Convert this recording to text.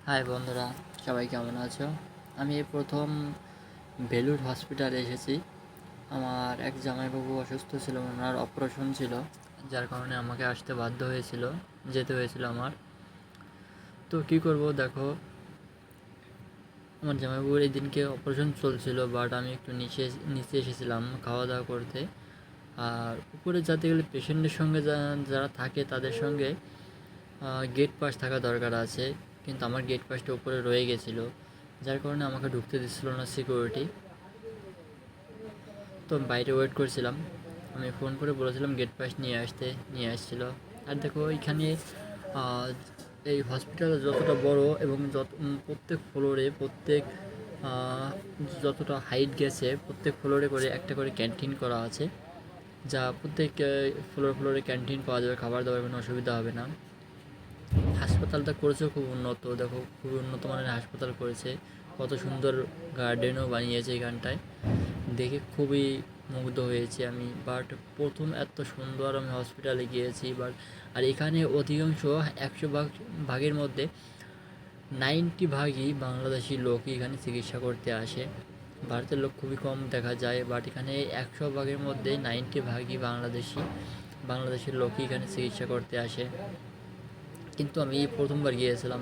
High বন্ধুরা, সবাই কেমন আছো? আমি এই প্রথম বেলুড় হসপিটালে এসেছি। আমার এক জামাইবাবু অসুস্থ ছিল, ওনার অপারেশন ছিল, যার কারণে আমাকে আসতে বাধ্য হয়েছিল, যেতে হয়েছিল আমার। তো কী করব, দেখো, আমার জামাইবাবুর এই দিনকে অপারেশন চলছিল, বাট আমি একটু নিচে নিচে এসেছিলাম খাওয়া দাওয়া করতে। আর উপরে যেতে গেলে পেশেন্টের সঙ্গে যারা থাকে তাদের সঙ্গে গেট পাস থাকা দরকার আছে, কিন্তু আমার গেট পাসটা উপরে রয়ে গেছিলো, যার কারণে আমাকে ঢুকতে দিচ্ছিল না সিকিউরিটি। তো আমি বাইরে ওয়েট করছিলাম, আমি ফোন করে বলেছিলাম গেট পাস নিয়ে আসছিলো। আর দেখো এইখানে এই হসপিটাল যতটা বড় এবং প্রত্যেক ফ্লোরে যতটা হাইট গেছে, প্রত্যেক ফ্লোরে করে একটা করে ক্যান্টিন করা আছে, যা প্রত্যেক ফ্লোরে ক্যান্টিন পাওয়া যাবে, খাবার দাবার কোনো অসুবিধা হবে না। হাসপাতালটা করেছে খুব উন্নত, দেখো খুবই উন্নত মানের হাসপাতাল করেছে, কত সুন্দর গার্ডেনও বানিয়েছে এখানটায়, দেখে খুবই মুগ্ধ হয়েছি আমি। বাট প্রথম এত সুন্দর আমি হসপিটালে গিয়েছি, বাট আর এখানে অধিকাংশ 100 ভাগের মধ্যে 90 ভাগই বাংলাদেশি লোকই এখানে চিকিৎসা করতে আসে। ভারতের লোক খুবই কম দেখা যায়, বাট এখানে 100 ভাগের মধ্যে 90 ভাগই বাংলাদেশের লোকই এখানে চিকিৎসা করতে আসে। কিন্তু আমি প্রথমবার গিয়েছিলাম।